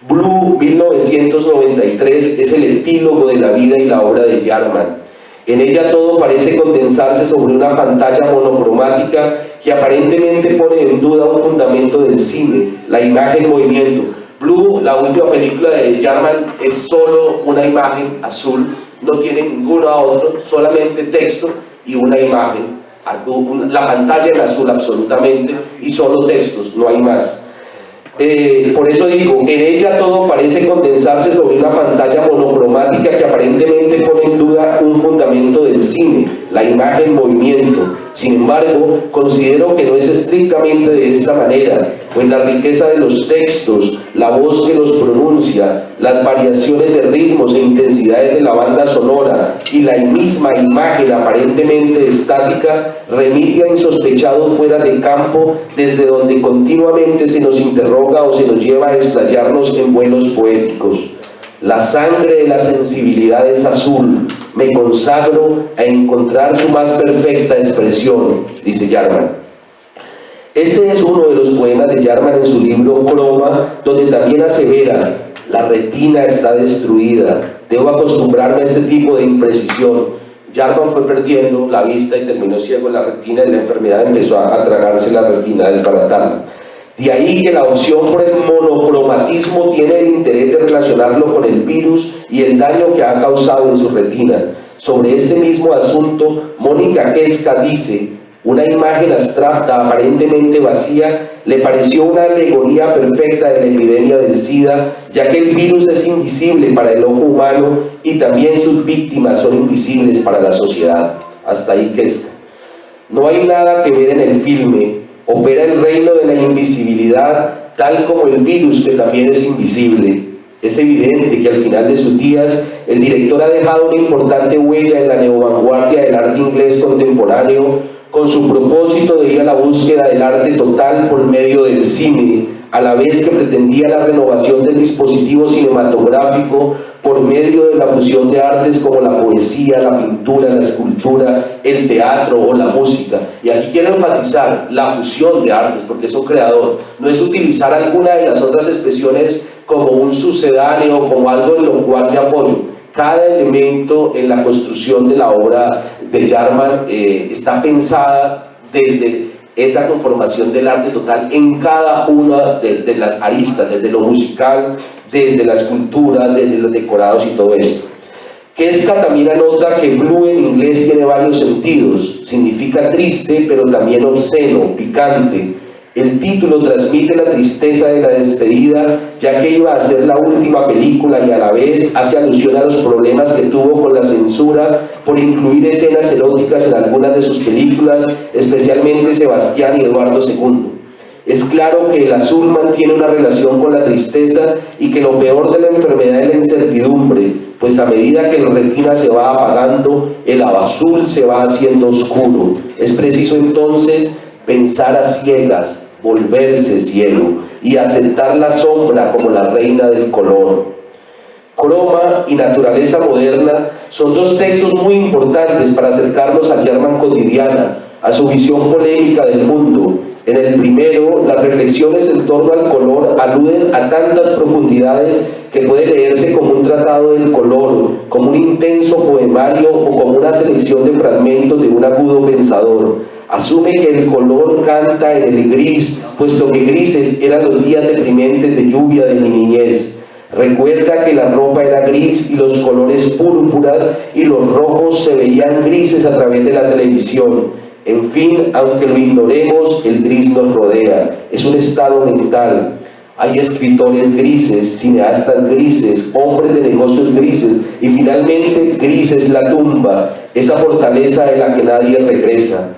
Blue, 1993, es el epílogo de la vida y la obra de Jarman. En ella todo parece condensarse sobre una pantalla monocromática que aparentemente pone en duda un fundamento del cine, la imagen-movimiento. Blue, la última película de Jarman, es solo una imagen azul, no tiene ninguna otra, solamente texto y una imagen. La pantalla en azul absolutamente y solo textos, no hay más. Por eso digo, en ella todo parece condensarse sobre una pantalla monocromática que aparentemente pone en duda un fundamento del cine, la imagen-movimiento. Sin embargo, considero que no es estrictamente de esta manera, pues la riqueza de los textos, la voz que los pronuncia, las variaciones de ritmos e intensidades de la banda sonora y la misma imagen aparentemente estática remite a insospechados fuera de campo, desde donde continuamente se nos interroga o se nos lleva a explayarnos en vuelos poéticos. La sangre de la sensibilidad es azul, me consagro a encontrar su más perfecta expresión, dice Jarman. Este es uno de los poemas de Jarman en su libro Croma, donde también asevera: la retina está destruida, debo acostumbrarme a este tipo de imprecisión. Jarman fue perdiendo la vista y terminó ciego en la retina, y la enfermedad empezó a tragarse la retina, a desbaratarla. De ahí que la opción por el monocromatismo tiene el interés de relacionarlo con el virus y el daño que ha causado en su retina. Sobre este mismo asunto, Mónica Quesca dice: Una imagen abstracta, aparentemente vacía, le pareció una alegoría perfecta de la epidemia del SIDA, ya que el virus es invisible para el ojo humano y también sus víctimas son invisibles para la sociedad. Hasta ahí Quesca. No hay nada que ver en el filme, opera el reino de la invisibilidad, tal como el virus que también es invisible. Es evidente que al final de sus días, el director ha dejado una importante huella en la neovanguardia del arte inglés contemporáneo, con su propósito de ir a la búsqueda del arte total por medio del cine, a la vez que pretendía la renovación del dispositivo cinematográfico por medio de la fusión de artes como la poesía, la pintura, la escultura, el teatro o la música. Y aquí quiero enfatizar la fusión de artes, porque es un creador, no es utilizar alguna de las otras expresiones como un sucedáneo o como algo en lo cual me apoyo. Cada elemento en la construcción de la obra de Jarman está pensada desde esa conformación del arte total en cada una de las aristas, desde lo musical, desde la escultura, desde los decorados y todo eso. Quesca también anota que blue en inglés tiene varios sentidos, significa triste pero también obsceno, picante. El título transmite la tristeza de la despedida, ya que iba a ser la última película y a la vez hace alusión a los problemas que tuvo con la censura por incluir escenas eróticas en algunas de sus películas, especialmente Sebastián y Eduardo II. Es claro que el azul mantiene una relación con la tristeza y que lo peor de la enfermedad es la incertidumbre, pues a medida que la retina se va apagando, el azul se va haciendo oscuro. Es preciso entonces pensar a ciegas, volverse ciego y aceptar la sombra como la reina del color. Croma y Naturaleza Moderna son dos textos muy importantes para acercarnos a Jarman cotidiana, a su visión polémica del mundo. En el primero, las reflexiones en torno al color aluden a tantas profundidades que puede leerse como un tratado del color, como un intenso poemario o como una selección de fragmentos de un agudo pensador. Asume que el color canta en el gris, puesto que grises eran los días deprimentes de lluvia de mi niñez. Recuerda que la ropa era gris y los colores púrpuras y los rojos se veían grises a través de la televisión. En fin, aunque lo ignoremos, el gris nos rodea. Es un estado mental. Hay escritores grises, cineastas grises, hombres de negocios grises y finalmente gris es la tumba, esa fortaleza de la que nadie regresa.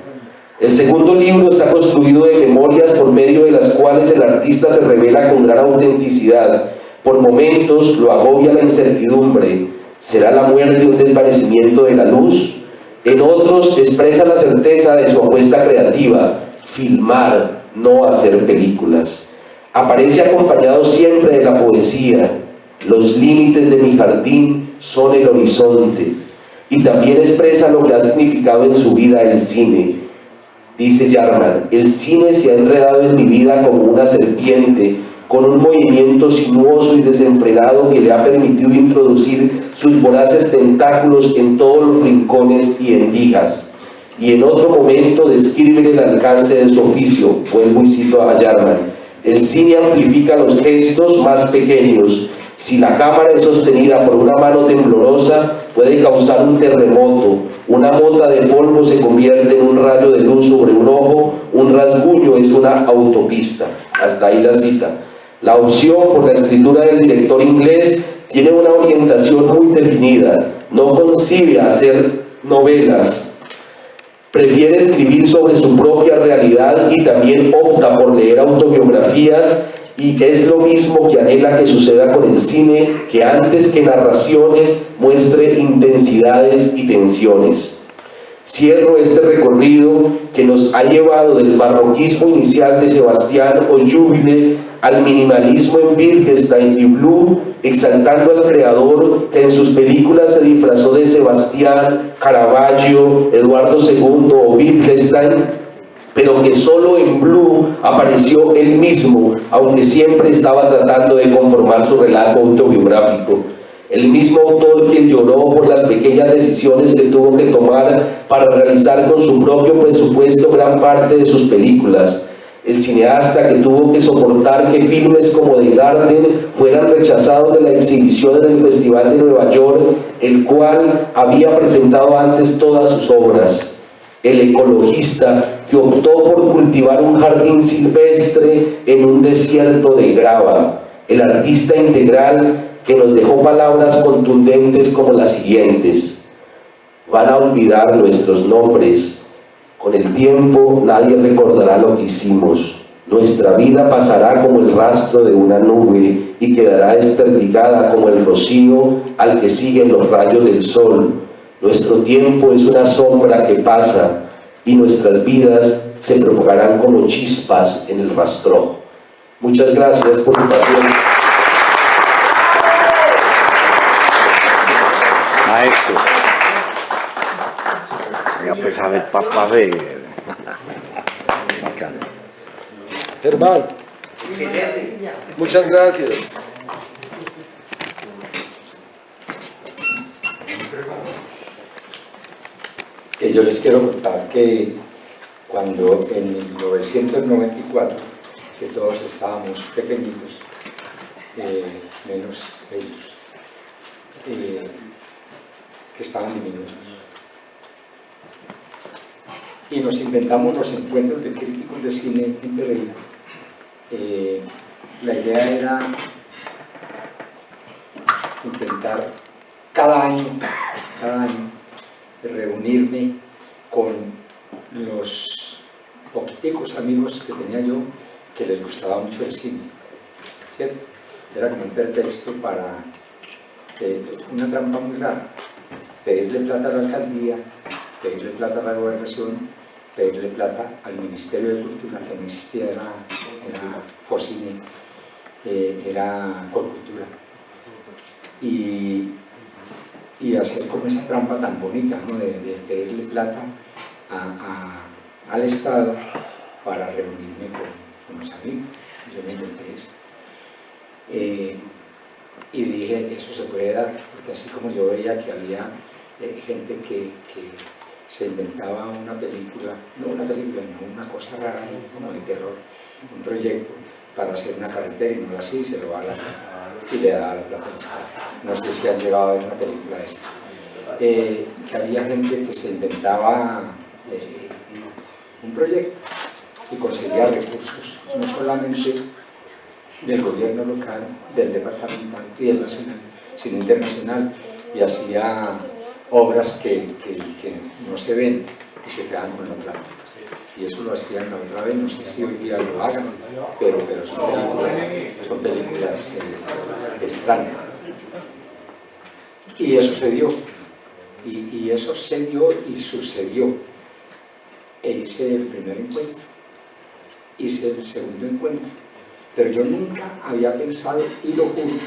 El segundo libro está construido de memorias por medio de las cuales el artista se revela con gran autenticidad. Por momentos lo agobia la incertidumbre. ¿Será la muerte un desvanecimiento de la luz? En otros expresa la certeza de su apuesta creativa: filmar, no hacer películas. Aparece acompañado siempre de la poesía. Los límites de mi jardín son el horizonte. Y también expresa lo que ha significado en su vida el cine. Dice Jarman: el cine se ha enredado en mi vida como una serpiente, con un movimiento sinuoso y desenfrenado que le ha permitido introducir sus voraces tentáculos en todos los rincones y endijas. Y en otro momento describe el alcance de su oficio. Vuelvo y cito a Jarman: el cine amplifica los gestos más pequeños. Si la cámara es sostenida por una mano temblorosa, puede causar un terremoto. Una mota de polvo se convierte en un rayo de luz sobre un ojo, un rasguño es una autopista. Hasta ahí la cita. La opción por la escritura del director inglés tiene una orientación muy definida. No concibe hacer novelas. Prefiere escribir sobre su propia realidad y también opta por leer autobiografías, y es lo mismo que anhela que suceda con el cine, que antes que narraciones muestre intensidades y tensiones. Cierro este recorrido que nos ha llevado del barroquismo inicial de Sebastián o Júbile al minimalismo en Wittgenstein y Blue, exaltando al creador que en sus películas se disfrazó de Sebastián, Caravaggio, Eduardo II o Wittgenstein, pero que solo en Blue apareció él mismo, aunque siempre estaba tratando de conformar su relato autobiográfico. El mismo autor quien lloró por las pequeñas decisiones que tuvo que tomar para realizar con su propio presupuesto gran parte de sus películas. El cineasta que tuvo que soportar que filmes como The Garden fueran rechazados de la exhibición en el Festival de Nueva York, el cual había presentado antes todas sus obras. el ecologista que optó por cultivar un jardín silvestre en un desierto de grava, el artista integral que nos dejó palabras contundentes como las siguientes: van a olvidar nuestros nombres, con el tiempo nadie recordará lo que hicimos, nuestra vida pasará como el rastro de una nube y quedará desperdigada como el rocío al que siguen los rayos del sol. Nuestro tiempo es una sombra que pasa y nuestras vidas se propagarán como chispas en el rastrojo. Muchas gracias por su paciencia. Maestro. Ya pues a ver, papá, ver. Germán, muchas gracias. Yo les quiero contar que cuando en 1994, que todos estábamos pequeñitos, menos ellos, que estaban diminutos, y nos inventamos los encuentros de críticos de cine en Pereira. La idea era intentar cada año reunirme con los poquiticos amigos que tenía yo que les gustaba mucho el cine, ¿cierto? Era como un pretexto para una trampa muy rara: pedirle plata a la alcaldía, pedirle plata a la gobernación, pedirle plata al Ministerio de Cultura, que no existía, era Focine, era Colcultura, y hacer como esa trampa tan bonita, ¿no? de pedirle plata al Estado para reunirme con los amigos. Yo me inventé eso. Y dije, eso se puede dar, porque así como yo veía que había gente que se inventaba una película, no una cosa rara como de terror, un proyecto para hacer una carretera y no la hacía y se lo va y le da la plata al Estado. No sé si han llegado a ver una película de esa. Que había gente que se inventaba un proyecto y conseguía recursos, no solamente del gobierno local, del departamental y del nacional, sino internacional, y hacía obras que no se ven y se quedan con la plata. Y eso lo hacían la otra vez, no sé si hoy día lo hagan, pero son películas extrañas. Y eso se dio, y eso se dio y sucedió. Hice el primer encuentro, hice el segundo encuentro, pero yo nunca había pensado, y lo juro,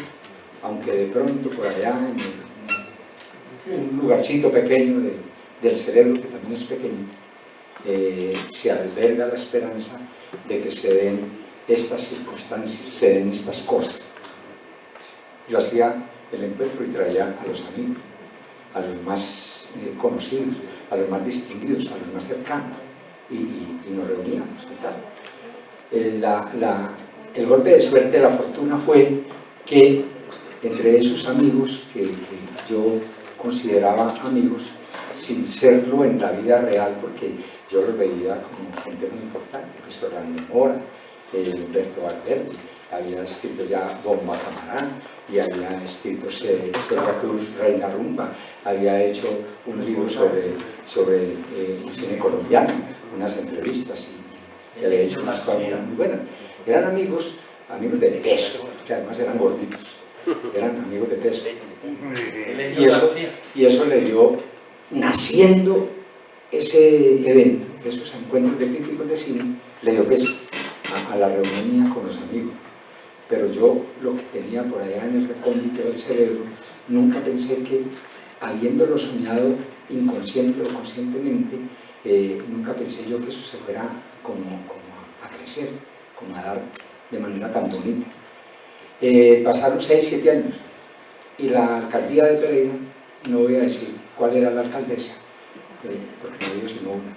aunque de pronto por allá en un lugarcito pequeño del cerebro, que también es pequeño, se alberga la esperanza de que se den estas circunstancias, se den estas cosas. Yo hacía el encuentro y traía a los amigos, a los más conocidos, a los más distinguidos, a los más cercanos, y nos reuníamos y tal. El golpe de suerte de la fortuna fue que entre esos amigos que yo consideraba amigos, sin serlo en la vida real, porque yo los veía como gente muy importante, pues Orlando Mora, Humberto Valverde, había escrito ya Bomba Camarán, y había escrito Celia Cruz, Reina Rumba, había hecho un libro sobre el cine colombiano, unas entrevistas, y había hecho unas cosas muy buenas. Eran amigos de peso, que además eran gorditos, eran amigos de peso. Y eso le dio, naciendo ese evento, esos encuentros de críticos de cine, le dio peso a la reunión con los amigos. Pero yo, lo que tenía por allá en el recóndito del cerebro, nunca pensé que, habiéndolo soñado inconsciente o conscientemente, nunca pensé yo que eso se fuera como a crecer, como a dar de manera tan bonita. Pasaron 6, 7 años y la alcaldía de Pereira, no voy a decir cuál era la alcaldesa, porque no había sino una,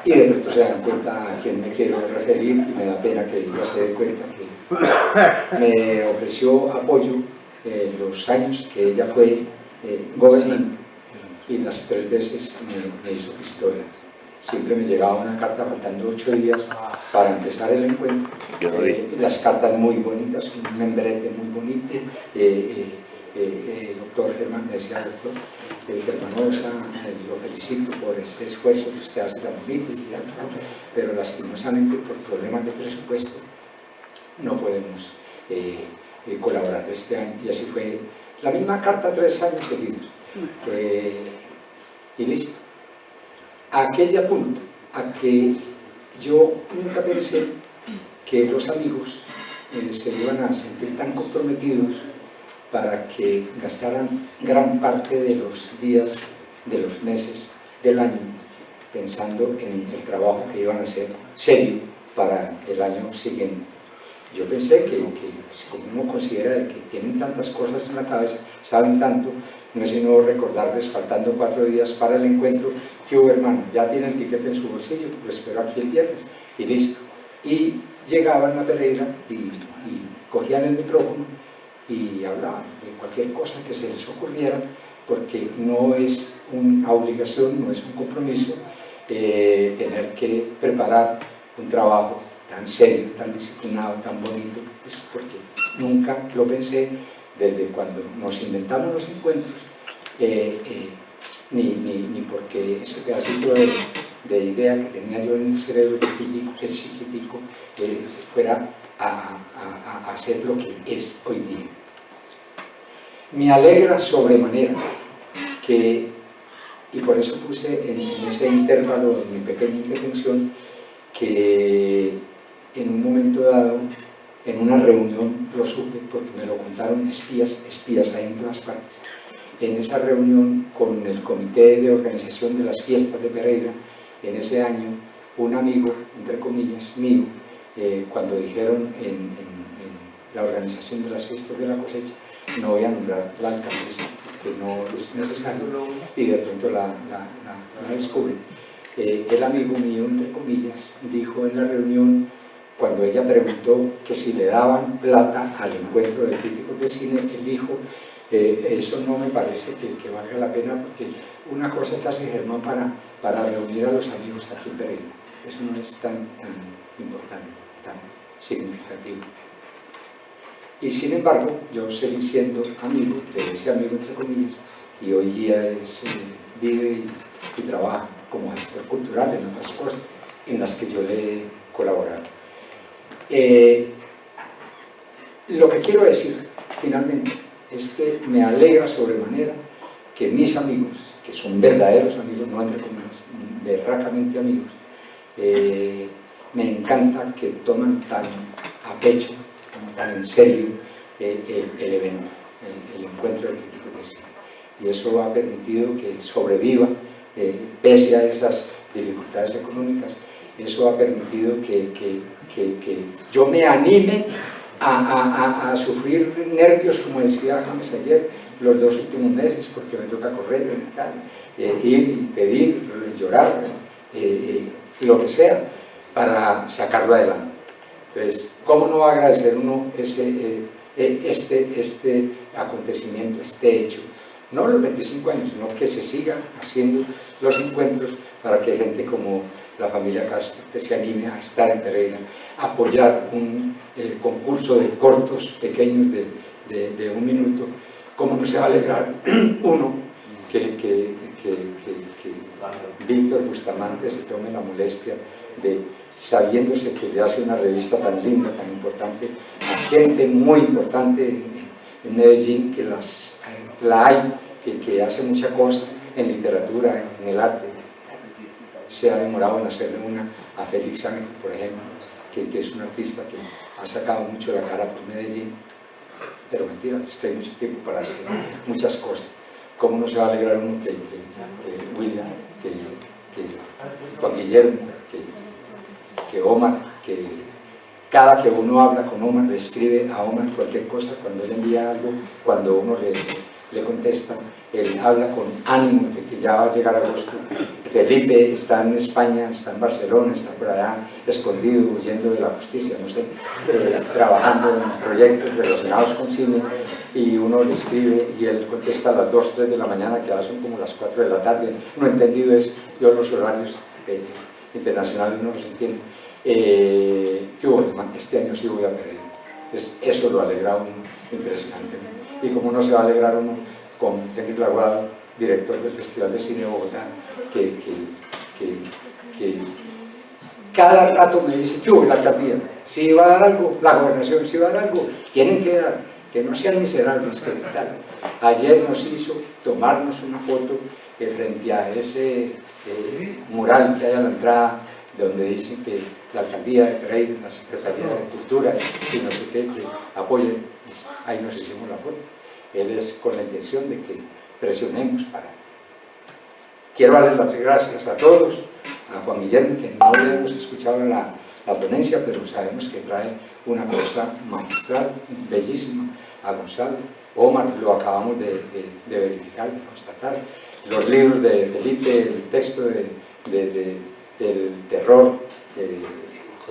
y de pronto se dan cuenta a quién me quiero referir, y me da pena que ella se dé cuenta que me ofreció apoyo en los años que ella fue gobernante, y las 3 veces me hizo pistola. Siempre me llegaba una carta faltando 8 días para empezar el encuentro. Las cartas muy bonitas, un membrete muy bonito. Doctor Germán, me decía doctor Germanosa, lo felicito por ese esfuerzo que usted hace tan bonito, pero lastimosamente por problemas de presupuesto no podemos colaborar este año. Y así fue la misma carta 3 años seguidos. Y listo. ¿A qué le apunto? A que yo nunca pensé que los amigos se iban a sentir tan comprometidos para que gastaran gran parte de los días, de los meses del año, pensando en el trabajo que iban a hacer serio para el año siguiente. Yo pensé que como uno considera que tienen tantas cosas en la cabeza, saben tanto, no es sino recordarles, faltando 4 días para el encuentro, que hermano, ya tiene el ticket en su bolsillo, lo espero aquí el viernes, y listo. Y llegaban a Pereira y cogían el micrófono y hablaban de cualquier cosa que se les ocurriera, porque no es una obligación, no es un compromiso tener que preparar un trabajo tan serio, tan disciplinado, tan bonito, pues porque nunca lo pensé desde cuando nos inventamos los encuentros, ni porque ese pedacito de idea que tenía yo en el cerebro chiquitico, fuera a hacer lo que es hoy día. Me alegra sobremanera que, y por eso puse en ese intervalo, en mi pequeña intervención, que en un momento dado, en una reunión, lo supe porque me lo contaron espías hay en todas partes, en esa reunión con el comité de organización de las fiestas de Pereira, en ese año, un amigo, entre comillas, mío, cuando dijeron en la organización de las fiestas de la cosecha, no voy a nombrar la alcaldesa, que no es necesario, y de pronto la descubre. El amigo mío, entre comillas, dijo en la reunión, cuando ella preguntó que si le daban plata al encuentro de críticos de cine, él dijo, eso no me parece que valga la pena, porque una cosa que hace Germán para reunir a los amigos aquí en Pereira, eso no es tan importante, tan significativo. Y sin embargo, yo seguí siendo amigo de ese amigo, entre comillas, y hoy día vive y trabaja como gestor cultural en otras cosas en las que yo le he colaborado. Lo que quiero decir, finalmente, es que me alegra sobremanera que mis amigos, que son verdaderos amigos, no entre comillas, berracamente amigos, me encanta que toman tan a pecho, tan en serio el evento, el encuentro de críticos de cine. Y eso ha permitido que sobreviva, pese a esas dificultades económicas, eso ha permitido que yo me anime a sufrir nervios, como decía James ayer, los 2 últimos meses, porque me toca correr, ir y pedir, llorar, lo que sea, para sacarlo adelante. Entonces, ¿cómo no va a agradecer uno este acontecimiento, este hecho? No los 25 años, sino que se sigan haciendo los encuentros para que gente como la familia Castro, que se anime a estar en Pereira, apoyar un concurso de cortos pequeños de 1 minuto. ¿Cómo no se va a alegrar uno que Víctor Bustamante se tome la molestia de, sabiéndose que le hace una revista tan linda, tan importante, a gente muy importante en Medellín, que la hay, que hace mucha cosa en literatura, en el arte? Se ha demorado en hacerle una a Félix Ángel, por ejemplo, que es un artista que ha sacado mucho la cara por Medellín, pero mentira, es que hay mucho tiempo para hacer muchas cosas. ¿Cómo no se va a alegrar uno que William, que Juan Guillermo, que Omar, que cada que uno habla con Omar, le escribe a Omar cualquier cosa, cuando él envía algo, cuando uno le contesta, él habla con ánimo de que ya va a llegar agosto. Felipe está en España, está en Barcelona, está por allá escondido, huyendo de la justicia, no sé, trabajando en proyectos relacionados con cine, y uno le escribe y él contesta a las 2, 3 de la mañana, que ahora son como las 4 de la tarde. No he entendido eso, yo los horarios internacionales no los entiendo. ¿Qué hubo? Este año sí voy a Pereira. Entonces, eso lo alegra a uno impresionantemente. Y como no se va a alegrar uno con Henry Laguado, director del Festival de Cine de Bogotá, que cada rato me dice, ¿qué hubo? La alcaldía, si va a dar algo, la gobernación, si va a dar algo, tienen que dar, que no sean miserables, que tal. Ayer nos hizo tomarnos una foto frente a ese mural que hay a la entrada, donde dicen que la alcaldía de Pereira, la Secretaría de Cultura y no sé qué, que apoyen. Ahí nos hicimos la foto. Él es con la intención de que presionemos para... Quiero darles las gracias a todos, a Juan Guillermo, que no le hemos escuchado en la ponencia, pero sabemos que trae una cosa magistral, bellísima, a Gonzalo. Omar, lo acabamos de verificar, de constatar. Los libros de Felipe, el texto del terror,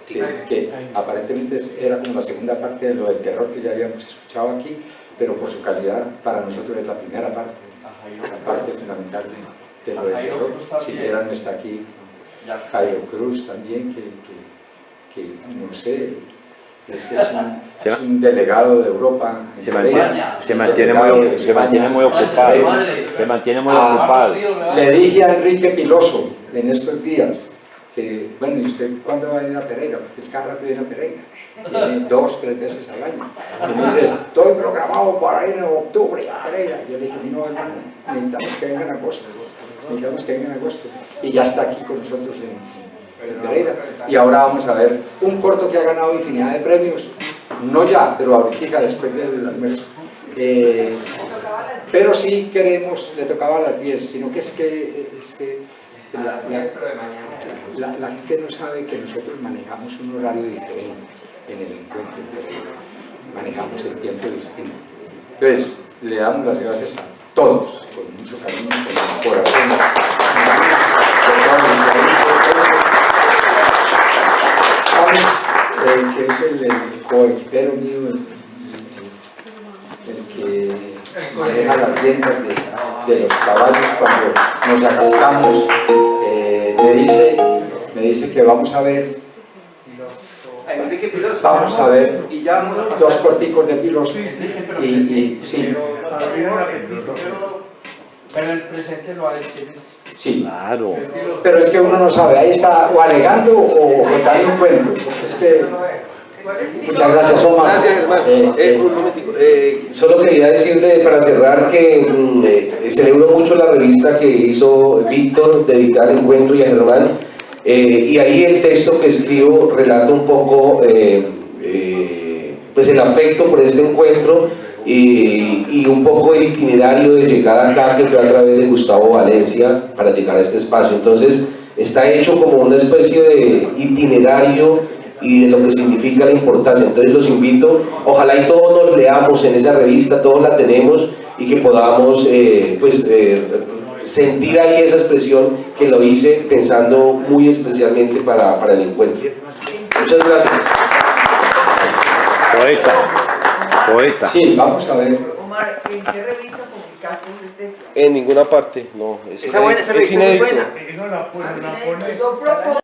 que aparentemente era como la segunda parte de lo del terror que ya habíamos escuchado aquí, pero por su calidad para nosotros es la primera parte, la parte fundamental de lo del terror. Siquiera no está aquí Jairo Cruz también, que no sé, es un delegado de Europa. Se mantiene muy ocupado. Le dije a Enrique Piloso en estos días que, bueno, ¿y usted cuándo va a ir a Pereira? Porque cada rato viene a Pereira, viene 2, 3 veces al año. Y me dice, estoy programado para ir en octubre a Pereira. Y yo le dije, no, hermano, necesitamos que venga en agosto. Y ya está aquí con nosotros en Pereira. Y ahora vamos a ver un corto que ha ganado infinidad de premios, no ya, pero ahorita después del almuerzo. Pero sí queremos, le tocaba a las 10, sino que es que la gente no sabe que nosotros manejamos un horario diferente en el encuentro en Pereira, manejamos el tiempo distinto. Entonces, le damos las gracias a todos, con mucho cariño, con el corazón. Que es el coequipero mío, el que maneja las riendas de los caballos cuando nos atascamos. Me dice que vamos a ver dos corticos de Piloso y sí. Pero el presente lo ha hecho. Sí, Claro. pero es que uno no sabe, ahí está o alegando o contando un cuento. Es que... Muchas gracias, Omar. Gracias, hermano. Un momentico. Solo quería decirle para cerrar que celebro mucho la revista que hizo Víctor dedicada al encuentro y a Germán. Y ahí el texto que escribo relata un poco pues el afecto por este encuentro y un poco el itinerario de llegada acá, que fue a través de Gustavo Valencia para llegar a este espacio. Entonces está hecho como una especie de itinerario y de lo que significa la importancia. Entonces los invito, ojalá y todos nos leamos en esa revista, todos la tenemos, y que podamos sentir ahí esa expresión que lo hice pensando muy especialmente para el encuentro. Muchas gracias. Poeta. Sí, vamos a ver. Omar, ¿en qué revista publicaste este? En ninguna parte, no. Esa revista es muy buena. Yo propongo